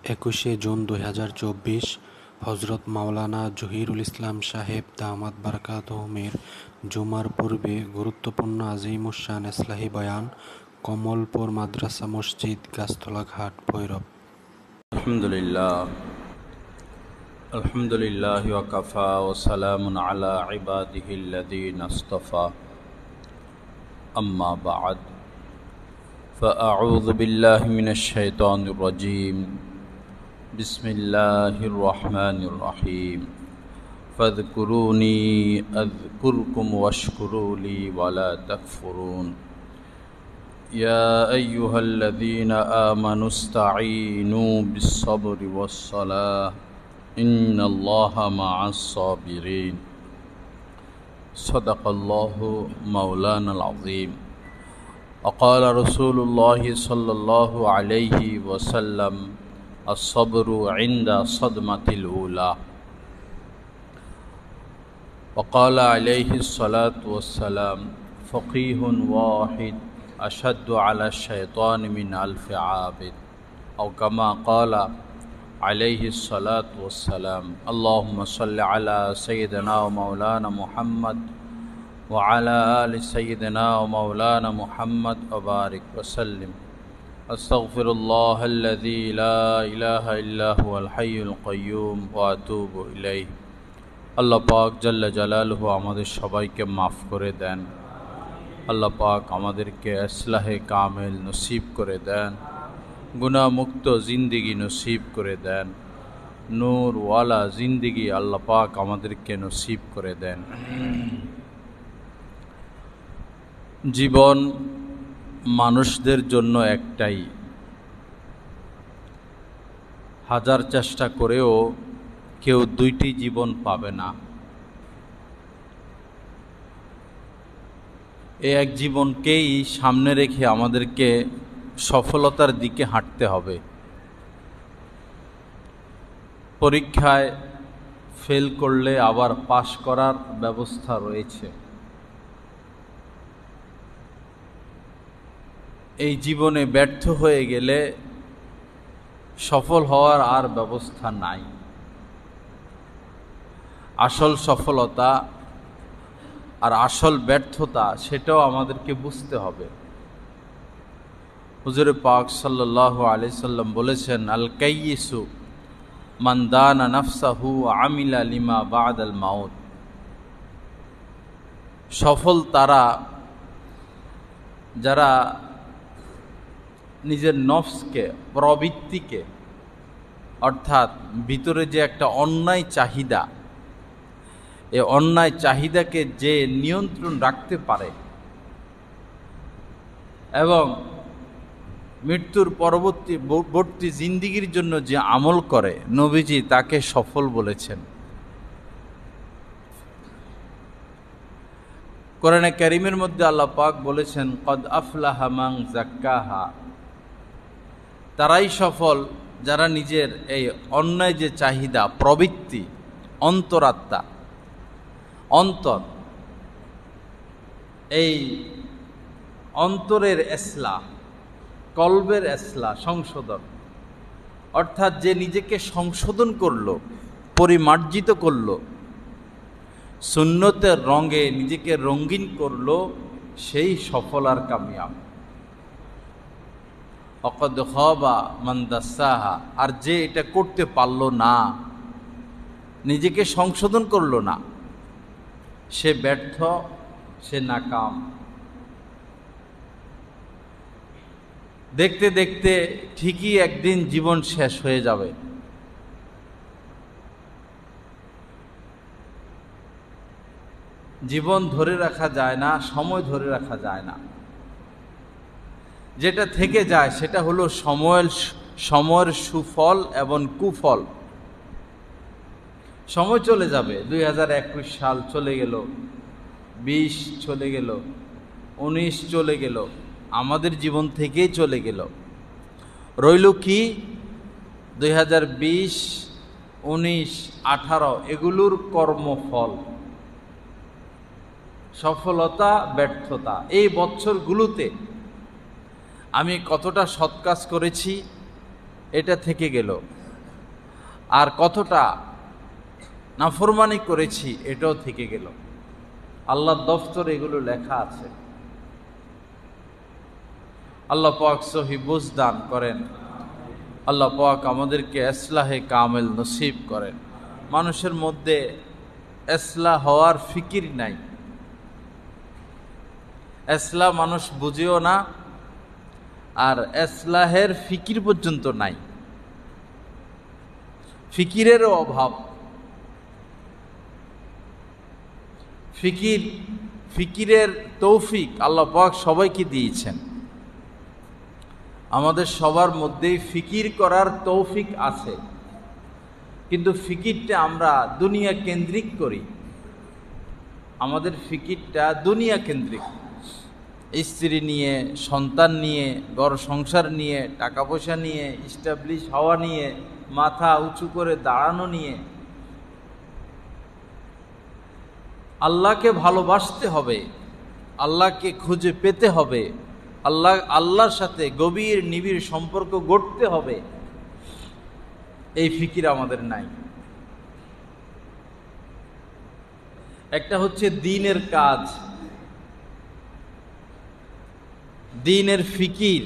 21শে June 2024 হজরত মাওলানা জহিরুল ইসলাম সাহেব দামাত বারাকাতুহুমের জুমার পূর্বে গুরুত্বপূর্ণ আজিমুশ-শান ইসলাহি বয়ান কমলপুর মাদ্রাসা মসজিদ, গাছতলা ঘাট, ভৈরব। আলহামদুলিল্লাহ ওয়া কাফা ওয়া সালামুন আলা ইবাদিহিল্লাযীনা ইসতাফা, আম্মা বা'দ, ফাআউযু বিল্লাহি মিনাশ শাইতানির রাজীম। বিসমিল্লাহির রহমানির রহিম। ফাযকুরুনি আযকুরকুম ওয়াশকুরু লি ওয়া লা তাকফুরুন। ইয়া আইয়ুহাল্লাযীনা আমানু ইসতাঈনু বিস-সাবরি ওয়াস-সালাহ ইন্নাল্লাহা মা'আস সাবিরিন। সাদাকাল্লাহু মাওলানাল আযীম। وقال رسول الله صلى الله عليه وسلم الصبر عند صدمة الأولى. وقال عليه الصلاة والسلام فقيه واحد أشد على الشيطان من ألف عابد، أو كما قال عليه الصلاة والسلام. اللهم صل على سيدنا ومولانا محمد وعلى آل سيدنا ومولانا محمد وبارك وسلم. أستغفر الله الذي لا إله إلا هو الحي القيوم وأتوب إليه. আল্লাহ পাক জাল্লা জালালুহু আমাদের সবাইকে মাফ করে দেন। আল্লাহ পাক আমাদেরকে ইসলাহে কামেল নসিব করে দেন, গুনাহমুক্ত জিন্দিগি নসিব করে দেন, নূরওয়ালা জিন্দিগি আল্লাহ পাক আমাদেরকে নসিব করে দেন। জীবন মানুষদের জন্য একটাই, হাজার চেষ্টা করেও কেউ দুইটি জীবন পাবে না। এই এক জীবনকেই সামনে রেখে আমাদেরকে সফলতার দিকে হাঁটতে হবে। পরীক্ষায় ফেল করলে আবার পাশ করার ব্যবস্থা রয়েছে। এই জীবনে ব্যর্থ হয়ে গেলে সফল হওয়ার আর ব্যবস্থা নাই। আসল সফলতা আর আসল ব্যর্থতা সেটাও আমাদেরকে বুঝতে হবে। হুজুর পাক সাল্লাল্লাহু আলাইহি সাল্লাম বলেছেন, আল কাইয়িসু মান দানা নাফসাহু ওয়া আমিলা লিমা বা'দাল মাউত। সফল তারা যারা নিজের নফসকে, প্রবৃত্তিকে, অর্থাৎ ভিতরে যে একটা অন্যায় চাহিদা, এই অন্যায় চাহিদাকে যে নিয়ন্ত্রণ রাখতে পারে এবং মৃত্যুর পরবর্তী জিন্দিগির জন্য যে আমল করে, নবীজি তাকে সফল বলেছেন। কোরআনে কারীমের মধ্যে আল্লাহ পাক বলেছেন, কদ আফলাহা মান যাক্কাহা। তারাই সফল যারা নিজের এই অন্যায় যে চাহিদা, প্রবৃত্তি, অন্তরাত্মা, অন্তর, এই অন্তরের ইসলাহ, কলবের ইসলাহ, সংশোধন, অর্থাৎ যে নিজেকে সংশোধন করলো, পরিমার্জিত করলো, সুন্নতের রঙে নিজেকে রঙিন করলো, সেই সফল আর কামিয়াব। অকদ খাবা মান দাসাহা। আর যে এটা করতে পারলো না, নিজেকে সংশোধন করলো না, সে ব্যর্থ, সে নাকাম। দেখতে দেখতে ঠিকই একদিন জীবন শেষ হয়ে যাবে। জীবন ধরে রাখা যায় না, সময় ধরে রাখা যায় না। যেটা থেকে যায় সেটা হলো সময়ের সুফল এবং কুফল। সময় চলে যাবে, 2021 সাল চলে গেল, 20 চলে গেল, 19 চলে গেল, আমাদের জীবন থেকেই চলে গেল। রইল কি 2020, 19, 18 এগুলোর কর্মফল, সফলতা, ব্যর্থতা। এই বছরগুলোতে আমি কতটা সৎ কাজ করেছি, এটা থেকে গেল, আর কতটা নাফরমানি করেছি এটাও থেকে গেল। আল্লাহর দফতরে এগুলো লেখা আছে। আল্লাহ পাক সহি বুঝ দান করেন। আল্লাহ পাক আমাদেরকে ইসলাহে কামেল নসিব করেন। মানুষের মধ্যে ইসলাহ হওয়ার ফিকির নাই, ইসলাহ মানুষ বুঝেও না, আর ইসলাহের ফিকির পর্যন্ত নাই, ফিকিরেরও অভাব। ফিকিরের তৌফিক আল্লাহ পাক সবাইকে দিয়েছেন। আমাদের সবার মধ্যেই ফিকির করার তৌফিক আছে, কিন্তু ফিকিরটা আমরা দুনিয়া কেন্দ্রিক করি। আমাদের ফিকিরটা দুনিয়া কেন্দ্রিক, স্ত্রী নিয়ে, সন্তান নিয়ে, ঘর সংসার নিয়ে, টাকা পয়সা নিয়ে, ইস্টাবলিশ হওয়া নিয়ে, মাথা উঁচু করে দাঁড়ানো নিয়ে। আল্লাহকে ভালোবাসতে হবে, আল্লাহকে খুঁজে পেতে হবে, আল্লাহর সাথে গভীর নিবিড় সম্পর্ক গড়তে হবে, এই ফিকির আমাদের নাই। একটা হচ্ছে দ্বীনের কাজ, দ্বীনের ফিকির,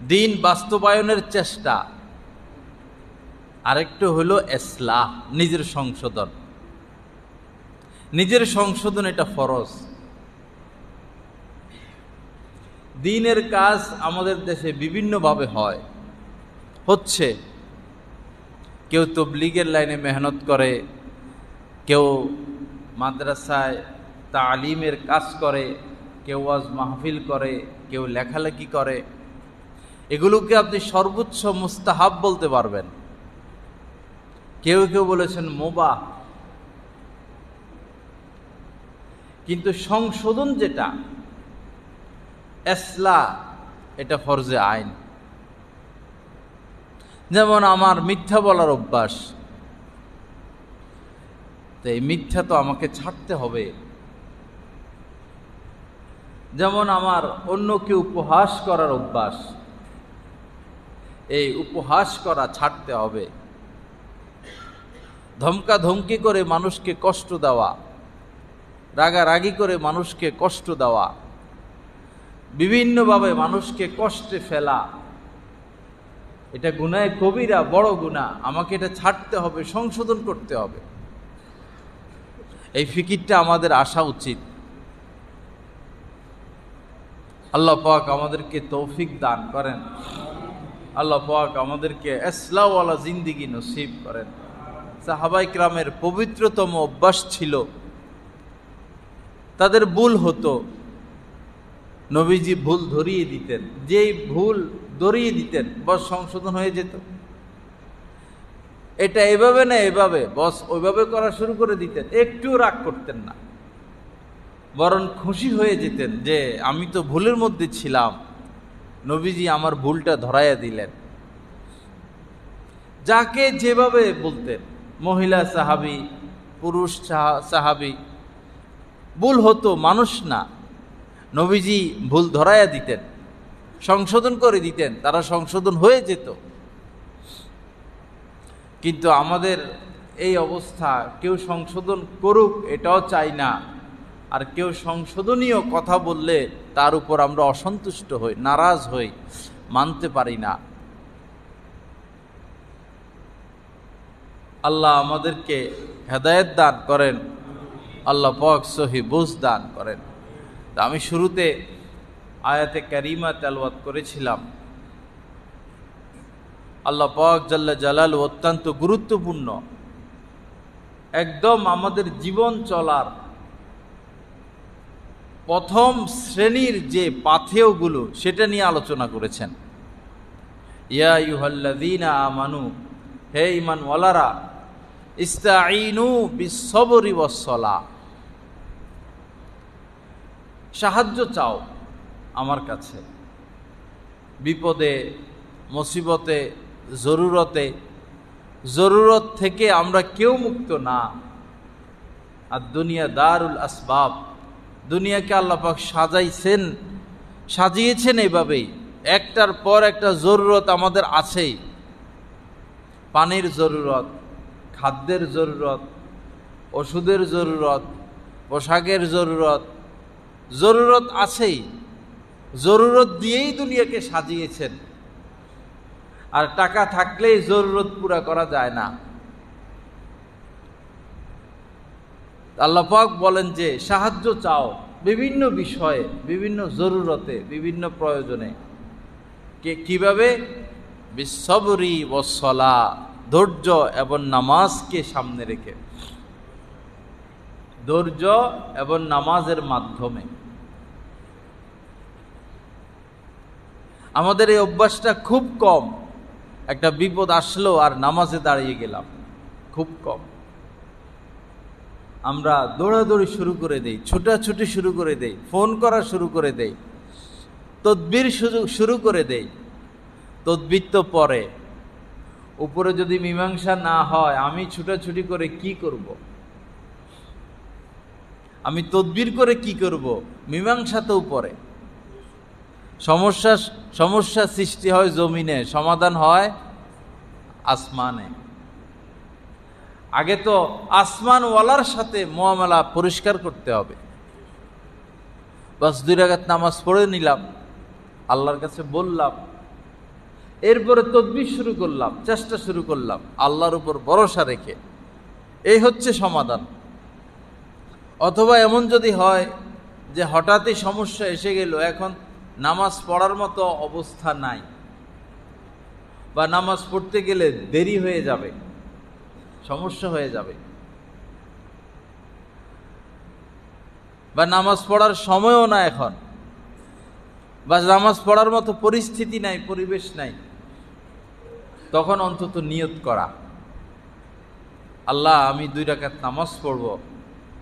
দ্বীন বাস্তবায়নের চেষ্টা। আরেকটা হলো ইসলাহ, নিজের সংশোধন। নিজের সংশোধন এটা ফরজ। দ্বীনের কাজ আমাদের দেশে বিভিন্নভাবে হচ্ছে। কেউ তাবলীগের লাইনে মেহনত করে, কেউ মাদ্রাসায় তালিমের কাজ করে, কেউ ওয়াজ মাহফিল করে, কেউ লেখালেখি করে। এগুলোকে আপনি সর্বোচ্চ মুস্তাহাব বলতে পারবেন। কেউ কেউ বলেছেন মুবাহ। কিন্তু সংশোধন যেটা ইসলাহ, এটা ফরজে আইন। যেমন আমার মিথ্যা বলার অভ্যাস, তো এই মিথ্যা তো আমাকে ছাড়তে হবে। যেমন আমার অন্যকে উপহাস করার অভ্যাস, এই উপহাস করা ছাড়তে হবে। ধমকা ধমকি করে মানুষকে কষ্ট দেওয়া, রাগারাগি করে মানুষকে কষ্ট দেওয়া, বিভিন্নভাবে মানুষকে কষ্টে ফেলা, এটা গুনাহে কবিরা, বড় গুনাহ। আমাকে এটা ছাড়তে হবে, সংশোধন করতে হবে। এই ফিকিরটা আমাদের আসা উচিত। আল্লাহ পাক আমাদেরকে তৌফিক দান করেন। আল্লাহ পাক আমাদেরকে ইসলাহওয়ালা জিন্দেগি নসিব করেন। সাহাবায়ে কিরামের পবিত্রতম অভ্যাস ছিল, তাদের ভুল হতো, নবীজি ভুল ধরিয়ে দিতেন। যেই ভুল ধরিয়ে দিতেন বস সংশোধন হয়ে যেত। এটা এভাবে না এভাবে, বস ওইভাবে করা শুরু করে দিতেন। একটু রাগ করতেন না, বরং খুশি হয়ে যেতেন যে আমি তো ভুলের মধ্যে ছিলাম, নবীজি আমার ভুলটা ধরাইয়া দিলেন। যাকে যেভাবে বলতেন, মহিলা সাহাবী, পুরুষ সাহাবী, ভুল হতো, মানুষ না, নবীজি ভুল ধরাইয়া দিতেন, সংশোধন করে দিতেন, তারা সংশোধন হয়ে যেত। কিন্তু আমাদের এই অবস্থা, কেউ সংশোধন করুক এটাও চাই না, আর কেউ সংশোধনীয় কথা বললে তার উপর আমরা অসন্তুষ্ট হই, নারাজ হই, মানতে পারি না। আল্লাহ আমাদেরকে হেদায়েত দান করেন, আল্লাহ পাক সহি বুঝ দান করেন। তা আমি শুরুতে আয়াতে কারিমা তেলাওয়াত করেছিলাম। আল্লাহ পাক জাল্লা জালাল অত্যন্ত গুরুত্বপূর্ণ, একদম আমাদের জীবন চলার প্রথম শ্রেণীর যে পাথেয়গুলো সেটা নিয়ে আলোচনা করেছেন। ইয়া আইয়ুহাল্লাযীনা আমানু, হে ঈমানওয়ালারা, ইস্তাঈনু বিস-সবরি ওয়াস-সালাহ, সাহায্য চাও আমার কাছে বিপদে, মুসিবতে, জরুরত থেকে আমরা কেউ মুক্ত না। আর দুনিয়া দারুল আসবাব, দুনিয়াকে আল্লাহ পাক সাজিয়েছেন এভাবেই একটার পর একটা জরুরত আমাদের আছেই। পানির জরুরত, খাদ্যের জরুরত, ওষুধের জরুরত, পোশাকের জরুরত, জরুরত আছেই। জরুরত দিয়েই দুনিয়াকে সাজিয়েছেন। আর টাকা থাকলেই জরুরত পুরা করা যায় না। আল্লাহ পাক বলেন যে সাহায্য চাও বিভিন্ন বিষয়ে, বিভিন্ন জরুরতে, বিভিন্ন প্রয়োজনে। কিভাবে? বিসবরি ওয়াসসালাহ, ধৈর্য এবং নামাজকে সামনে রেখে, ধৈর্য এবং নামাজের মাধ্যমে। আমাদের এই অভ্যাসটা খুব কম। একটা বিপদ আসলো আর নামাজে দাঁড়িয়ে গেলাম, খুব কম। আমরা দৌড়াদৌড়ি শুরু করে দেই, ছুটাছুটি শুরু করে দেই, ফোন করা শুরু করে দেই, তদবির শুরু করে দেই। তদবির তো পরে, উপরে যদি মীমাংসা না হয় আমি ছুটাছুটি করে কি করব? আমি তদবির করে কি করব? মীমাংসা তো উপরে। সমস্যা সৃষ্টি হয় জমিনে, সমাধান হয় আসমানে। আগে তো আসমানওয়ালার সাথে মুআমালা পরিষ্কার করতে হবে। বাস 2 রাকাত নামাজ পড়ে নিলাম, আল্লাহর কাছে বললাম, এরপরে তদবির শুরু করলাম, চেষ্টা শুরু করলাম আল্লাহর উপর ভরসা রেখে। এই হচ্ছে সমাধান। অথবা এমন যদি হয় যে হঠাৎই সমস্যা এসে গেল, এখন নামাজ পড়ার মতো অবস্থা নাই, বা নামাজ পড়তে গেলে দেরি হয়ে যাবে, সমস্যা হয়ে যাবে, বা নামাজ পড়ার সময়ও না এখন, বা নামাজ পড়ার মতো পরিস্থিতি নাই, পরিবেশ নাই, তখন অন্তত নিয়ত করা, আল্লাহ আমি 2 রাকাত নামাজ পড়ব,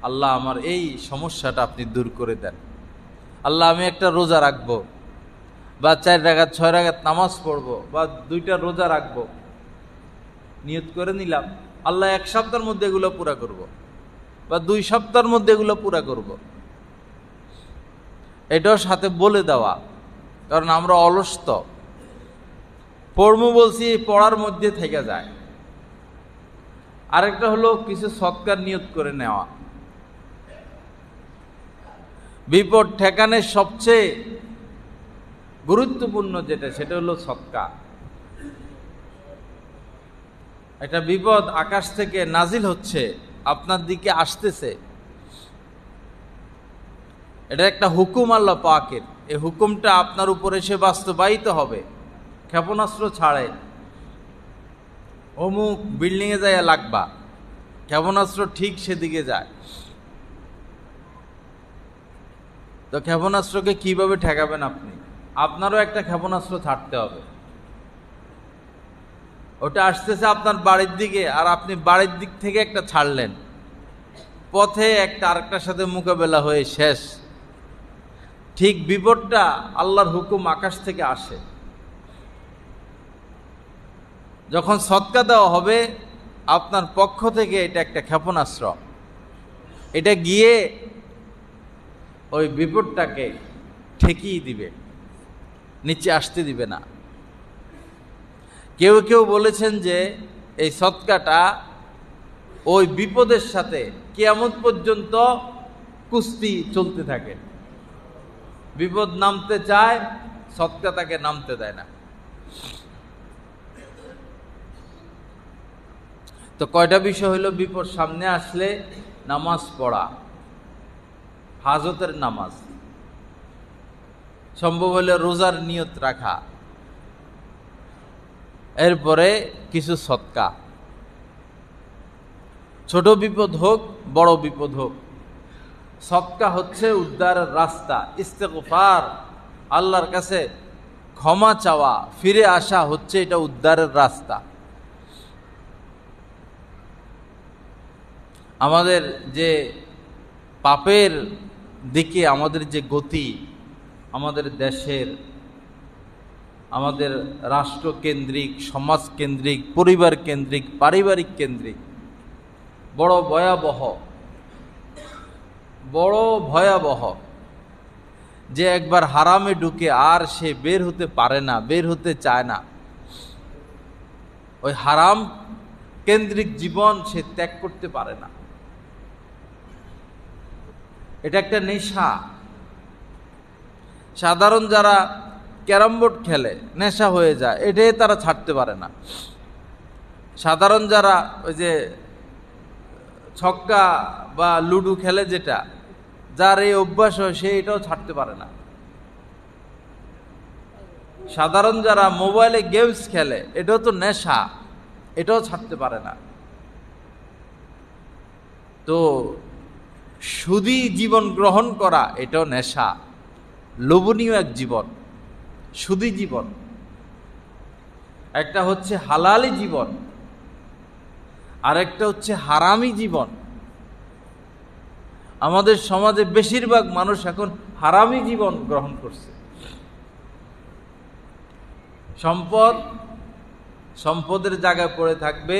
আল্লাহ আমার এই সমস্যাটা আপনি দূর করে দেন। আল্লাহ আমি একটা রোজা রাখবো, বা 4 রাকাত 6 রাকাত নামাজ পড়বো, বা 2টা রোজা রাখবো, নিয়ত করে নিলাম। আল্লাহ 1 সপ্তাহের মধ্যে এগুলো পুরা করব, বা 2 সপ্তাহের মধ্যে এগুলো পুরা করব। এটাও সাথে বলে দেওয়া, কারণ আমরা অলস তো, পড়বো বলছি, পড়ার মধ্যে থেকে যায়। আরেকটা হলো কিছু সৎকার নিয়ত করে নেওয়া। বিপদ ঠেকানোর সবচেয়ে গুরুত্বপূর্ণ যেটা, সেটা হলো সদকা। একটা বিপদ আকাশ থেকে নাজিল হচ্ছে, আপনার দিকে আসতেছে, এটা একটা হুকুম আল্লাহ পাকের। এই হুকুমটা আপনার উপর এসে বাস্তবায়িত হবে। ক্ষেপণাস্ত্র ছাড়ে, অমুক বিল্ডিংয়ে যায় লাগবা, ক্ষেপণাস্ত্র ঠিক সেদিকে যায়। তো ক্ষেপণাস্ত্রকে কিভাবে ঠেকাবেন আপনি? আপনারও একটা ক্ষেপণাস্ত্র ছাড়তে হবে। ওটা আসতেছে আপনার বাড়ির দিকে, আর আপনি বাড়ির দিক থেকে একটা ছাড়লেন, পথে একটা আরেকটার সাথে মোকাবেলা হয়ে শেষ। ঠিক বিপদটা আল্লাহর হুকুম আকাশ থেকে আসে। যখন সদকা দেওয়া হবে আপনার পক্ষ থেকে, এটা একটা ক্ষেপণাস্ত্র, এটা গিয়ে ওই বিপদটাকে ঠেকিয়ে দিবে, নিচে আসতে দিবে না। কেউ কেউ বলেছেন যে এই সদকাটা ওই বিপদের সাথে কিয়ামত পর্যন্ত কুস্তি চলতে থাকে। বিপদ নামতে চায়, সদকা তাকে নামতে দেয় না। তো কয়টা বিষয় হলো, বিপদ সামনে আসলে নামাজ পড়া, হাজতের নামাজ, সম্ভব হলে রোজার নিয়ত রাখা, এরপরে কিছু সদকা। ছোট বিপদ হোক, বড় বিপদ হোক, সদকা হচ্ছে উদ্ধারের রাস্তা। ইস্তেগফার, আল্লাহর কাছে ক্ষমা চাওয়া, ফিরে আসা হচ্ছে এটা উদ্ধারের রাস্তা। আমাদের যে পাপের দিকে আমাদের যে গতি, আমাদের দেশের, আমাদের রাষ্ট্রকেন্দ্রিক, সমাজকেন্দ্রিক, পরিবার কেন্দ্রিক, পারিবারিক কেন্দ্রিক, বড় ভয়াবহ, বড় ভয়াবহ। যে একবার হারামে ঢুকে আর সে বের হতে পারে না, বের হতে চায় না, ওই হারাম কেন্দ্রিক জীবন সে ত্যাগ করতে পারে না। এটা একটা নেশা। সাধারণ যারা ক্যারাম বোর্ড খেলে নেশা হয়ে যায়, এটাই তারা ছাড়তে পারে না। সাধারণ যারা ওই যে ছক্কা বা লুডো খেলে, যেটা যার এই অভ্যাস হয়, সে এটাও ছাড়তে পারে না। সাধারণ যারা মোবাইলে গেমস খেলে, এটাও তো নেশা, এটাও ছাড়তে পারে না। তো সুদী জীবন গ্রহণ করা এটাও নেশা, লোভনীয় এক জীবন, সুদী জীবন। একটা হচ্ছে হালালি জীবন, আর একটা হচ্ছে হারামি জীবন। আমাদের সমাজে বেশিরভাগ মানুষ এখন হারামি জীবন গ্রহণ করছে। সম্পদের জায়গায় পড়ে থাকবে,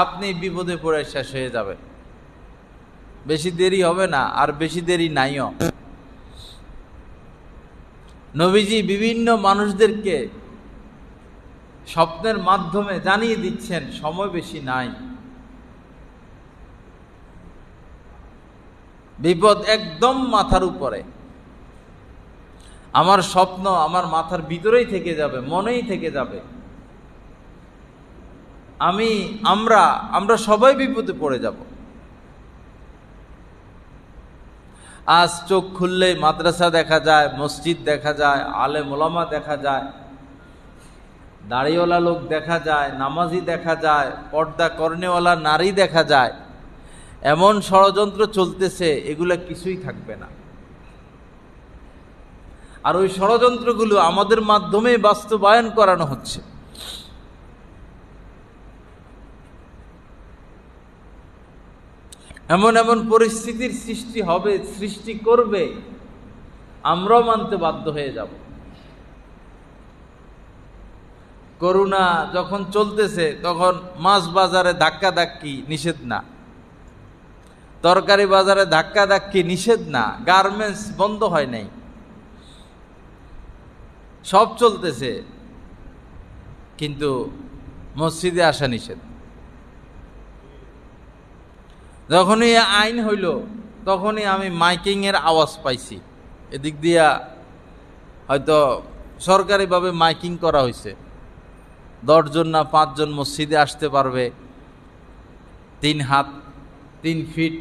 আপনি বিপদে পড়ে শেষ হয়ে যাবেন। বেশি দেরি হবে না, আর বেশি দেরি নাইও। নবীজি বিভিন্ন মানুষদেরকে স্বপ্নের মাধ্যমে জানিয়ে দিচ্ছেন সময় বেশি নাই, বিপদ একদম মাথার উপরে। আমার স্বপ্ন আমার মাথার ভিতরেই থেকে যাবে, মনেই থেকে যাবে। আমরা সবাই বিপদে পড়ে যাব। আজ চোখ খুললে মাদ্রাসা দেখা যায়, মসজিদ দেখা যায়, আলেম ওলামা দেখা যায়, দাড়িওয়ালা লোক দেখা যায়, নামাজি দেখা যায়, পর্দা কর্নেওয়ালা নারী দেখা যায়। এমন ষড়যন্ত্র চলতেছে, এগুলা কিছুই থাকবে না। আর ওই ষড়যন্ত্রগুলো আমাদের মাধ্যমে বাস্তবায়ন করানো হচ্ছে। এমন এমন পরিস্থিতির সৃষ্টি করবে, আমরাও মানতে বাধ্য হয়ে যাব। করোনা যখন চলতেছে, তখন মাছ বাজারে ধাক্কাধাক্কি নিষেধ না, তরকারি বাজারে ধাক্কাধাক্কি নিষেধ না, গার্মেন্টস বন্ধ হয় নাই, সব চলতেছে, কিন্তু মসজিদে আসা নিষেধ। যখনই আইন হইল, তখনই আমি মাইকিং এর আওয়াজ পাইছি। এদিক দিয়া হয়তো সরকারিভাবে মাইকিং করা হয়েছে, 10 জন না 5 জন মসজিদে আসতে পারবে, 3 ফিট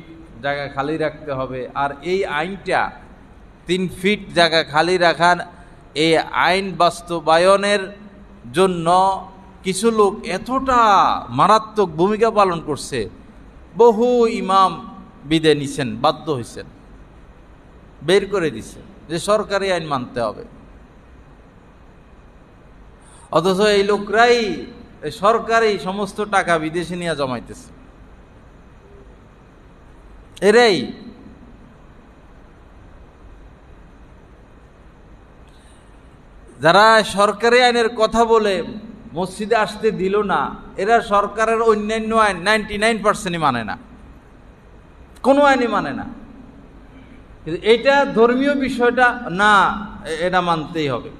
জায়গা খালি রাখতে হবে। আর এই আইনটা 3 ফিট জায়গা খালি রাখার এই আইন বাস্তবায়নের জন্য কিছু লোক এতটা মারাত্মক ভূমিকা পালন করছে, বহু ইমাম বিদে নিছেন, বাধ্য হয়েছেন, বের করে দিছে যে সরকারি আইন মানতে হবে। অথচ এই লোকরাই সরকারি সমস্ত টাকা বিদেশে নিয়ে জমাইতেছে। এরাই যারা সরকারি আইনের কথা বলে মসজিদে আসতে দিল না, এরা সরকারের অন্যান্য আইন 99% মানে না, কোনো আইনই মানে না। কিন্তু এটা ধর্মীয় বিষয়টা না, এটা মানতেই হবে।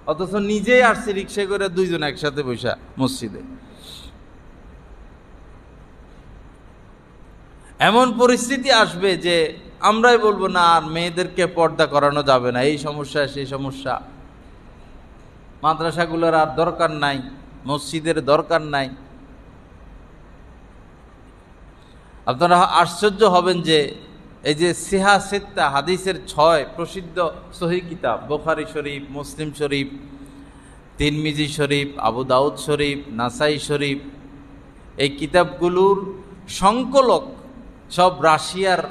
অথচ নিজেই আসছে রিক্সা করে 2 জন একসাথে বসা মসজিদে। এমন পরিস্থিতি আসবে যে আমরাই বলবো না, আর মেয়েদেরকে পর্দা করানো যাবে না, এই সমস্যা সেই সমস্যা, মাদ্রাসাগুলোর আর দরকার নাই, মসজিদের দরকার নাই। আপনারা আশ্চর্য হবেন যে এই যে সিহা সিত্তা হাদিসের 6 প্রসিদ্ধ সহিহ কিতাব, বুখারী শরীফ, মুসলিম শরীফ, তিরমিজি শরীফ, আবু দাউদ শরীফ, নাসাই শরীফ, এই কিতাবগুলোর সংকলক সব রাশিয়ার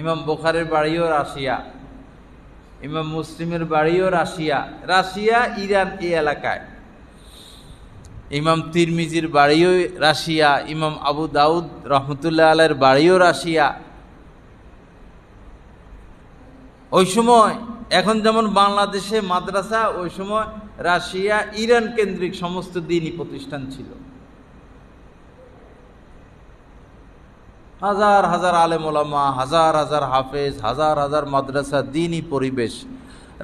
ইমাম বুখারীর বাড়িও রাশিয়া, ইমাম মুসলিমের বাড়িও রাশিয়া, ইরান এই এলাকায়। ইমাম তিরমিজির বাড়িও রাশিয়া, ইমাম আবু দাউদ রহমতুল্লাহ আলাইহির বাড়িও রাশিয়া। ওই সময় এখন যেমন বাংলাদেশে মাদ্রাসা, ওই সময় রাশিয়া, ইরান কেন্দ্রিক সমস্ত দ্বীনি প্রতিষ্ঠান ছিল। হাজার হাজার আলেম ওলামা, হাজার হাজার হাফেজ, হাজার হাজার মাদ্রাসা, দ্বীনি পরিবেশ।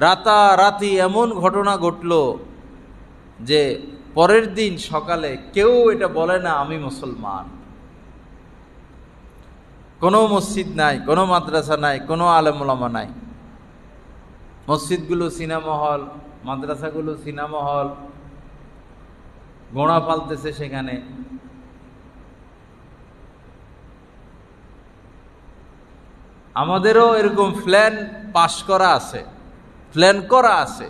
রাতারাতি এমন ঘটনা ঘটল যে পরের দিন সকালে কেউ এটা বলে না আমি মুসলমান। কোনো মসজিদ নাই, কোনো মাদ্রাসা নাই, কোনো আলেম ওলামা নাই। মসজিদগুলো সিনেমা হল, মাদ্রাসাগুলো সিনেমা হল, ঘোড়া পালতেছে সেখানে। আমাদেরও এরকম প্ল্যান পাস করা আছে, প্ল্যান করা আছে।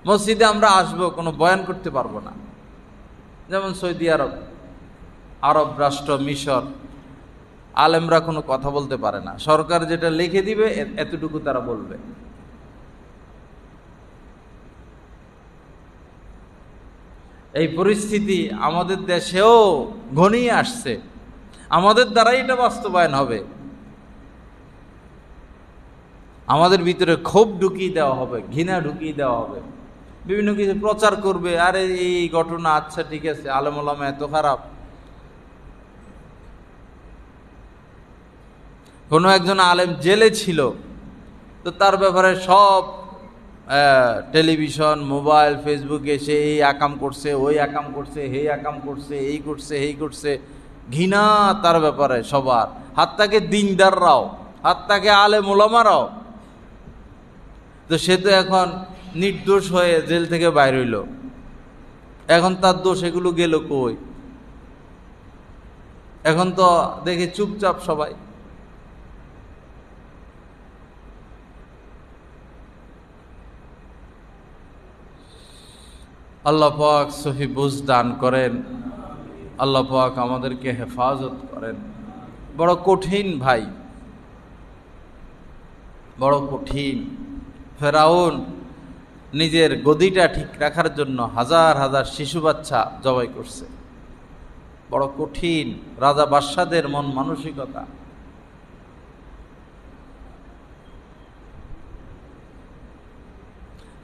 মসজিদে আমরা আসবো, কোনো বয়ান করতে পারবো না। যেমন সৌদি আরব, আরব রাষ্ট্র, মিশর, আলেমরা কোনো কথা বলতে পারে না। সরকার যেটা লিখে দিবে এতটুকু তারা বলবে। এই পরিস্থিতি আমাদের দেশেও ঘনিয়ে আসছে। আমাদের দ্বারাই এটা বাস্তবায়ন হবে। আমাদের ভিতরে ক্ষোভ ঢুকিয়ে দেওয়া হবে, ঘৃণা ঢুকিয়ে দেওয়া হবে, বিভিন্ন কিছু প্রচার করবে। আরে এই ঘটনা, আচ্ছা ঠিক আছে, আলেম ওলামা এত খারাপ। কোনো একজন আলেম জেলে ছিল, তো তার ব্যাপারে সব টেলিভিশন, মোবাইল, ফেসবুকে সে এই আকাম করছে, ওই আকাম করছে, হেই আকাম করছে, এই করছে, এই করছে। ঘৃণা তার ব্যাপারে সবার, হাত তাকে দিনদাররাও, হাত তাকে আলেম ওলামারাও। তো সে তো এখন নির্দোষ হয়ে জেল থেকে বাইর হইল, এখন তার দোষ এগুলো গেল কই? এখন তো দেখে চুপচাপ সবাই। আল্লাহ পাক সহি বুঝ দান করেন, আল্লাহ পাক আমাদেরকে হেফাজত করেন। বড় কঠিন ভাই, বড় কঠিন। ফেরাউন নিজের গদিটা ঠিক রাখার জন্য হাজার হাজার শিশু বাচ্চা জবাই করছে। বড় কঠিন রাজা বাদশাদের মন মানসিকতা।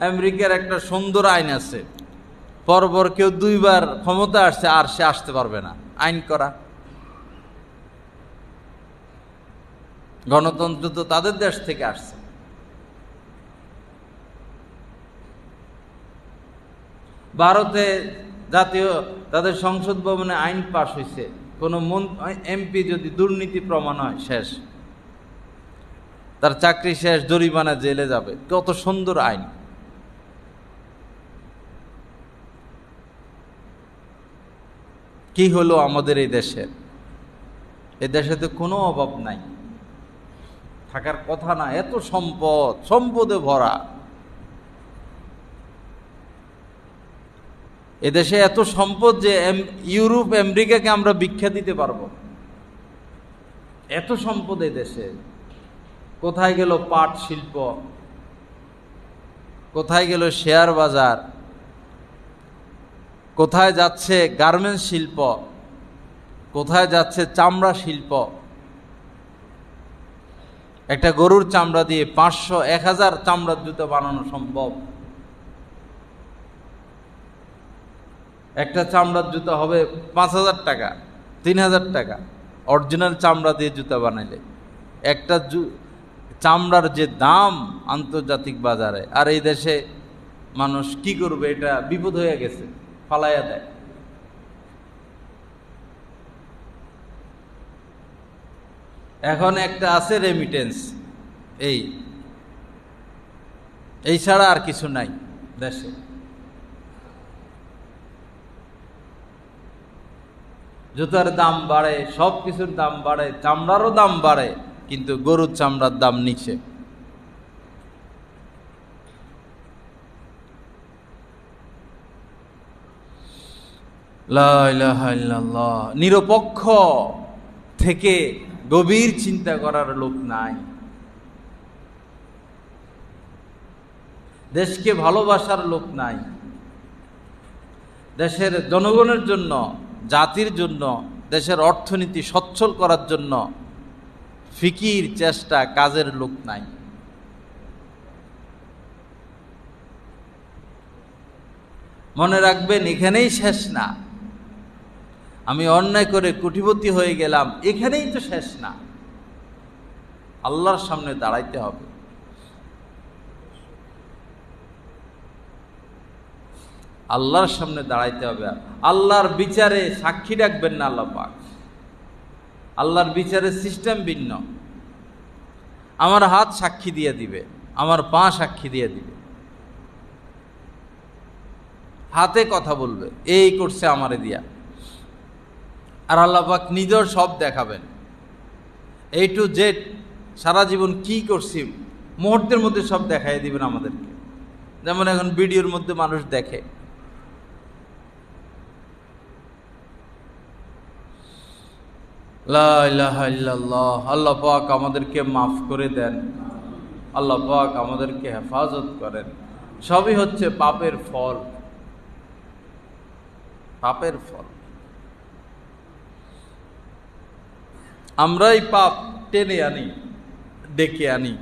আমেরিকার একটা সুন্দর আইন আছে, পরপর কেউ দুইবার ক্ষমতা আসছে আর সে আসতে পারবে না, আইন করা। গণতন্ত্র তো তাদের দেশ থেকে আসছে। ভারতে জাতীয় তাদের সংসদ ভবনে আইন পাশ হয়েছে, কোন এমপি যদি দুর্নীতি প্রমাণ হয় শেষ, তার চাকরি শেষ, জরিমানা, জেলে যাবে। কত সুন্দর আইন। কি হলো আমাদের এই দেশের? এই দেশে তো কোনো অভাব নাই, থাকার কথা না। এত সম্পদ, সম্পদে ভরা এদেশে, এত সম্পদ যে ইউরোপ আমেরিকাকে আমরা ভিক্ষা দিতে পারবো। এত সম্পদ এই দেশে। কোথায় গেল পাট শিল্প, কোথায় গেল শেয়ার বাজার, কোথায় যাচ্ছে গার্মেন্টস শিল্প, কোথায় যাচ্ছে চামড়া শিল্প? একটা গরুর চামড়া দিয়ে 500, 1000 চামড়ার জুতো বানানো সম্ভব। একটা চামড়ার জুতা হবে 5000 টাকা, 3000 টাকা, অরিজিনাল চামড়া দিয়ে জুতা বানাইলে। একটা চামড়ার যে দাম আন্তর্জাতিক বাজারে, আর এই দেশে মানুষ কি করবে? এটা বিপদ হয়ে গেছে, ফালাইয়া দেয়। এখন একটা আছে রেমিটেন্স, এই ছাড়া আর কিছু নাই দেশে। জুতার দাম বাড়ে, সব কিছুর দাম বাড়ে, চামড়ারও দাম বাড়ে, কিন্তু গরুর চামড়ার দাম নিচে। লা ইলাহা ইল্লাল্লাহ। নিরপেক্ষ থেকে গভীর চিন্তা করার লোক নাই। দেশকে ভালোবাসার লোক নাই। দেশের জনগণের জন্য, জাতির জন্য, দেশের অর্থনীতি সচ্ছল করার জন্য ফিকির, চেষ্টা, কাজের লোক নাই। মনে রাখবেন, এখানেই শেষ না। আমি অন্যায় করে কোটিপতি হয়ে গেলাম, এখানেই তো শেষ না। আল্লাহর সামনে দাঁড়াইতে হবে। আল্লাহর সামনে দাঁড়াইতে হবে। আল্লাহর বিচারে সাক্ষী ডাকবেন না আল্লাহ পাক। আল্লাহর বিচারের সিস্টেম ভিন্ন। আমার হাত সাক্ষী দিয়ে দিবে, আমার পা সাক্ষী দিয়ে দিবে, হাতে কথা বলবে, এই করছে আমারে দিয়া। আর আল্লাহ পাক নিজের সব দেখাবেন, A to Z, সারা জীবন কি করছি মুহূর্তের মধ্যে সব দেখাই দিবেন আমাদেরকে। যেমন এখন ভিডিওর মধ্যে মানুষ দেখে। লা ইলাহা ইল্লাল্লাহ। আল্লাহ পাক আমাদেরকে মাফ করে দেন, আল্লাহ পাক আমাদেরকে হেফাজত করেন। সবই হচ্ছে পাপের ফল, পাপের ফল। আমরাই পাপ টেনে আনি, ডেকে আনি,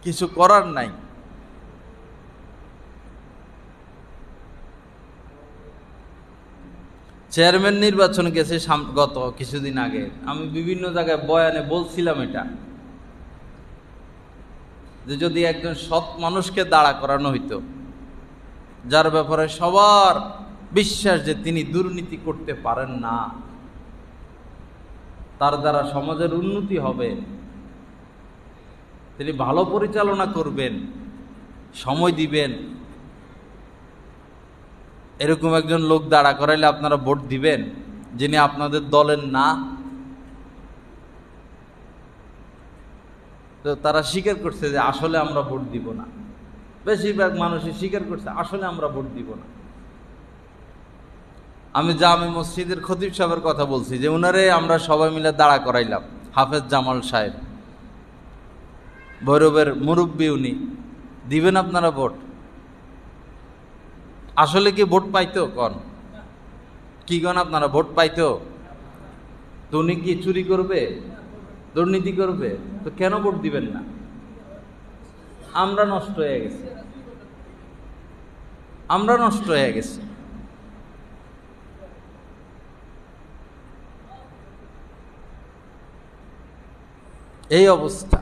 কিছু করার নাই। চেয়ারম্যান নির্বাচন গেছে গত কিছুদিন আগে, আমি বিভিন্ন জায়গায় বয়ানে বলছিলাম এটা, যে যদি একজন সৎ মানুষকে দাঁড়া করানো হইতো, যার ব্যাপারে সবার বিশ্বাস যে তিনি দুর্নীতি করতে পারেন না, তার দ্বারা সমাজের উন্নতি হবে, তিনি ভালো পরিচালনা করবেন, সময় দিবেন, এরকম একজন লোক দাঁড়া করাইলে আপনারা ভোট দিবেন, যিনি আপনাদের দলের না? তো তারা স্বীকার করছে যে আসলে আমরা ভোট দিব না। বেশিরভাগ মানুষই স্বীকার করছে আসলে আমরা ভোট দিব না। আমি জামে মসজিদের খতিব সাহেবের কথা বলছি, যে উনারে আমরা সবাই মিলে দাঁড়া করাইলাম, হাফেজ জামাল সাহেব, ভৈরবের মুরব্বী, উনি দিবেন আপনারা ভোট? আসলে কি ভোট পাইতো? কন কি কন, আপনারা ভোট পাইতো? তো উনি কি চুরি করবে, দুর্নীতি করবে? তো কেন ভোট দিবেন না? আমরা নষ্ট হয়ে গেছি, আমরা নষ্ট হয়ে গেছি। এই অবস্থা।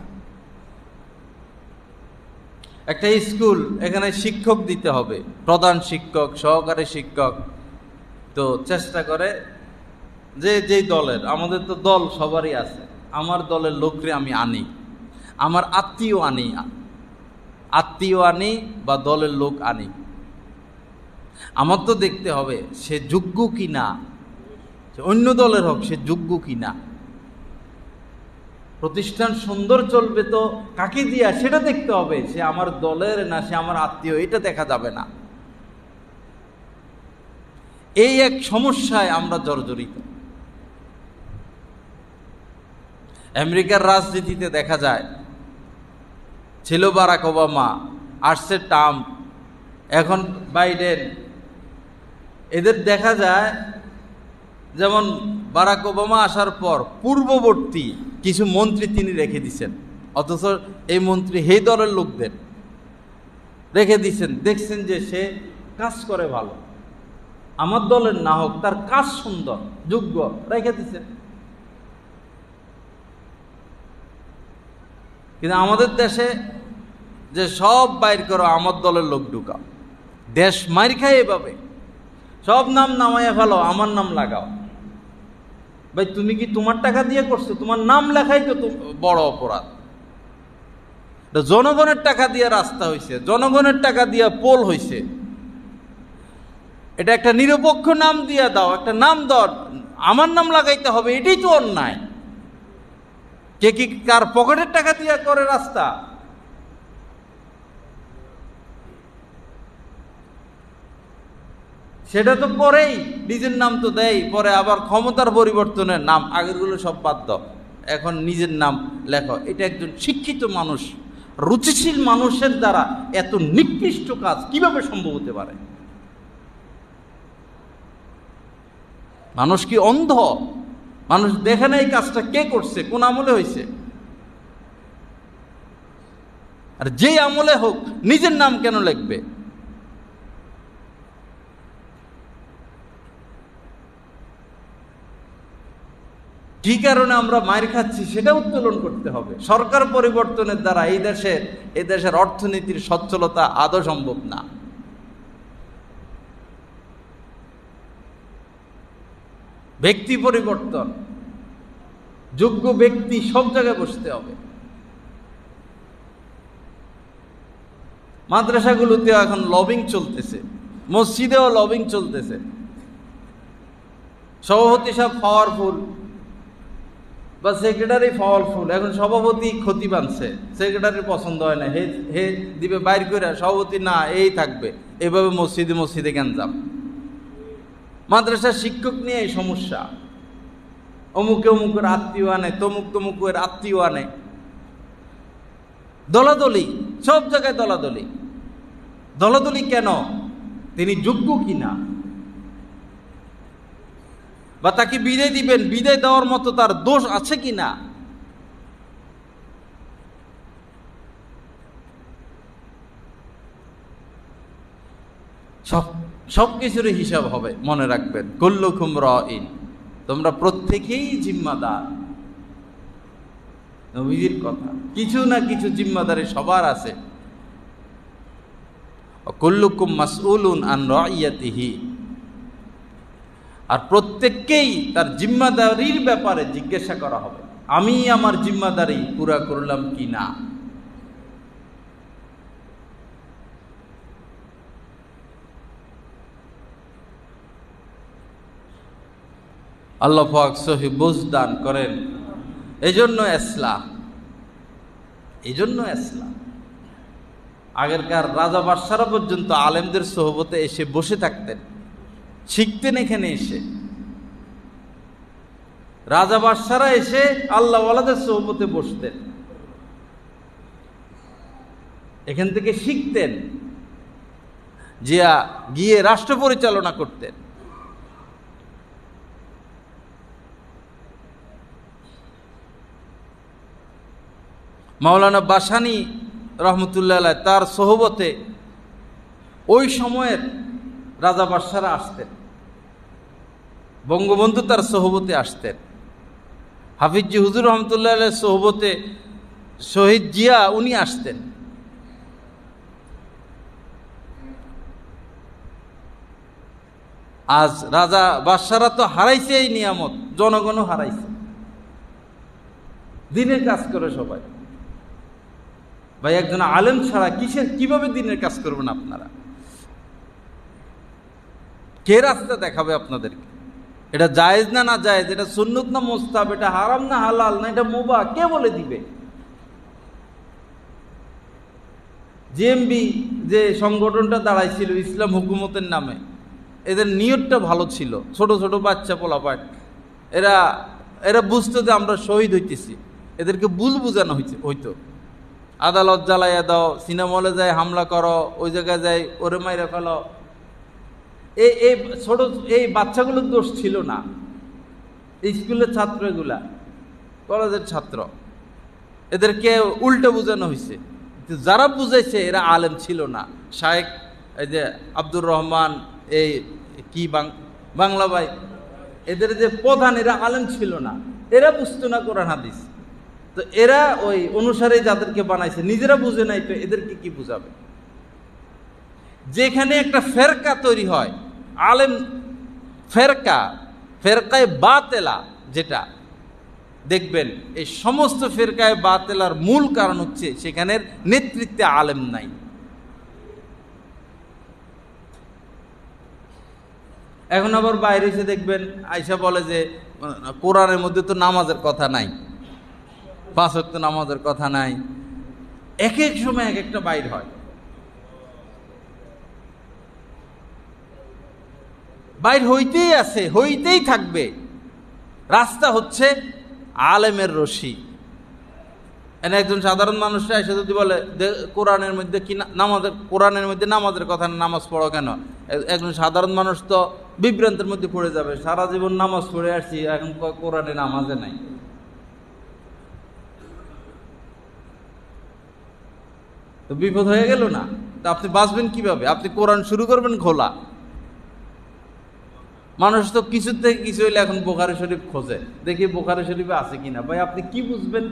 একটা স্কুল, এখানে শিক্ষক দিতে হবে, প্রধান শিক্ষক, সহকারী শিক্ষক। তো চেষ্টা করে যে যেই দলের, আমাদের তো দল সবারই আছে, আমার দলের লোকরে আমি আনি, আমার আত্মীয় আনি, আত্মীয় আনি বা দলের লোক আনি। আমার তো দেখতে হবে সে যোগ্য কিনা, অন্য দলের হোক, সে যোগ্য কিনা। প্রতিষ্ঠান সুন্দর চলবে তো কাকে দিয়া সেটা দেখতে হবে, সে আমার দলের না সে আমার আত্মীয়, এটা দেখা যাবে না। এই এক সমস্যায় আমরা জর্জরিত। আমেরিকার রাজনীতিতে দেখা যায়, ছিল বারাক ওবামা, আসছে ট্রাম্প, এখন বাইডেন। এদের দেখা যায় যেমন বারাক ওবামা আসার পর পূর্ববর্তী কিছু মন্ত্রী তিনি রেখে দিচ্ছেন, অথচ এই মন্ত্রী এই দলের লোকদের রেখে দিচ্ছেন, দেখছেন যে সে কাজ করে ভালো, আমার দলের না হোক, তার কাজ সুন্দর, যোগ্য, রেখে দিচ্ছেন। কিন্তু আমাদের দেশে যে সব বাইর করো, আমার দলের লোক ঢুকাও, দেশ মার খায় এভাবে, সব নাম নামাইয়া ফেলো, আমার নাম লাগাও। ভাই তুমি কি তোমার টাকা দিয়ে করছো? তোমার নাম লেখাই তো বড় অপরাধ। জনগণের টাকা দিয়ে রাস্তা হয়েছে, জনগণের টাকা দিয়ে পোল হয়েছে, এটা একটা নিরপেক্ষ নাম দিয়ে দাও, একটা নাম দাও, আমার নাম লাগাইতে হবে, এটাই তো অন্যায়। কে কি কার পকেটের টাকা দিয়ে করে রাস্তা? সেটা তো পরেই নিজের নাম তো দেয়, পরে আবার ক্ষমতার পরিবর্তনের নাম, আগেরগুলো সব বাদ দাও, এখন নিজের নাম লেখো। এটা একজন শিক্ষিত মানুষ, রুচিশীল মানুষের দ্বারা এত নিকৃষ্ট কাজ কিভাবে সম্ভব হতে পারে? মানুষ কি অন্ধ? মানুষ দেখে না এই কাজটা কে করছে, কোন আমলে হয়েছে? আর যে আমলে হোক, নিজের নাম কেন লিখবে? কি কারণে আমরা মার খাচ্ছি সেটা উত্তোলন করতে হবে। সরকার পরিবর্তনের দ্বারা এই দেশের অর্থনীতির সচ্ছলতা আদৌ সম্ভব না। ব্যক্তি পরিবর্তন, যোগ্য ব্যক্তি সব জায়গায় বসতে হবে। মাদ্রাসাগুলোতেও এখন লবিং চলতেছে, মসজিদেও লবিং চলতেছে। সভাপতি সব পাওয়ারফুল বা সেক্রেটারি পাওয়ারফুল, এখন সভাপতি ক্ষতি বানছে, সেক্রেটারি পছন্দ হয় না, হে দিবে বাইর করে, সভাপতি না এই থাকবে, এভাবে মসজিদে গ্যাঞ্জাম। মাদ্রাসার শিক্ষক নিয়ে এই সমস্যা, অমুকের আত্মীয় আনে, তমুকের আত্মীয় আনে, দলাদলি, সব জায়গায় দলাদলি কেন? তিনি যোগ্য কিনা, বা তাকে বিদায় দিবেন, বিদায় দেওয়ার মতো তার দোষ আছে কিনা। সব কিছুরই হিসাব হবে, মনে রাখবেন। কুল্লুকুম রাইন, তোমরা প্রত্যেকেই জিম্মাদার। নবীজির কথা, কিছু না কিছু জিম্মাদারি সবার আছে। কুল্লুকুম মাসউলুন আন রাইয়াতিহি, আর প্রত্যেককেই তার জিম্মাদারির ব্যাপারে জিজ্ঞাসা করা হবে, আমি আমার জিম্মাদারি পুরা করলাম কি না। আল্লাহ পাক সহি বুঝ দান করেন। এজন্য ইসলাম আগেরকার রাজা বাদশারা পর্যন্ত আলেমদের সোহবতে এসে বসে থাকতেন, শিখতেন। এখানে এসে রাজা বাদশারা এসে আল্লাহ ওয়ালাদের সোহবতে বসতেন, এখান থেকে শিখতেন, গিয়ে রাষ্ট্র পরিচালনা করতেন। মাওলানা বাসানি রহমতুল্লাহ আলাইহি তার সোহবতে ওই সময়ের রাজা বাদশারা আসতেন, বঙ্গবন্ধু তার সোহবতে আসতেন, হাফিজি হুজুর রহমতুল্লাহ আলাইহির সোহবতে শহীদ জিয়া উনি আসতেন। আজ রাজা বাদশারা তো হারাইছে এই নিয়ামত, জনগণও হারাইছে। দিনের কাজ করে সবাই, ভাই একজন আলেম ছাড়া কিভাবে দিনের কাজ করবেন আপনারা? কে রাস্তা দেখাবে আপনাদেরকে? এটা জায়েজ না না জায়েজ, এটা সুন্নত না মুস্তাহাব, এটা হারাম না হালাল, না এটা মুবাহ, কে বলে দিবে? জেএমবি যে সংগঠনটা দাঁড়াইছিল ইসলাম হুকুমতের নামে, এদের নিয়তটা ভালো ছিল। ছোট ছোট বাচ্চা পোলাপাট, এরা বুঝতো যে আমরা শহীদ হইতেছি, এদেরকে ভুল বুঝানো হইতো। আদালত জ্বালাইয়া দাও, সিনেমা হলে যায় হামলা করো, ওই জায়গায় যায় ওরে মাইরা ফেলো। এই বাচ্চাগুলোর দোষ ছিল না, স্কুলের ছাত্র, এগুলা কলেজের ছাত্র, এদেরকে উল্টো বোঝানো হয়েছে। যারা বুঝাইছে এরা আলেম ছিল না। শায়েখ এই যে আব্দুর রহমান, এই কি বাংলা ভাই, এদের যে প্রধান, এরা আলেম ছিল না, এরা বুঝতো না কোরআন হাদিস। তো এরা ওই অনুসারে যাদেরকে বানাইছে, নিজেরা বুঝে নাই, তো এদেরকে কি বুঝাবে? যেখানে একটা ফেরকা তৈরি হয়, আলেম ফেরকায় বাতেলা, যেটা দেখবেন এই সমস্ত ফেরকায় বাতেলার মূল কারণ হচ্ছে সেখানের নেতৃত্বে আলেম নাই। এখন আবার বাইরে এসে দেখবেন আয়সা বলে যে কোরআনের মধ্যে তো নামাজের কথা নাই, 5 ওয়াক্ত নামাজের কথা নাই। এক এক সময় এক একটা বাইর হয়, বাইর হইতেই আছে, হইতেই থাকবে। রাস্তা হচ্ছে আলেমের রশি। এনে একজন সাধারণ মানুষরা এসে যদি বলে কোরআনের মধ্যে কি কোরআনের মধ্যে নামাজের কথা, নামাজ পড়ো কেন? একজন সাধারণ মানুষ তো বিভ্রান্তের মধ্যে পড়ে যাবে। সারা জীবন নামাজ পড়ে আসছি, এখন কোরআনে নামাজে নাই। তো বিপদ হয়ে গেল না? তা আপনি বাঁচবেন কিভাবে? আপনি কোরআন শুরু করবেন খোলা, মানুষ তো কিছু থেকে কিছু হইলে এখন বুখারী শরীফ খোঁজে, দেখি বুখারী শরীফে আছে কিনা। ভাই আপনি কি বুঝবেন?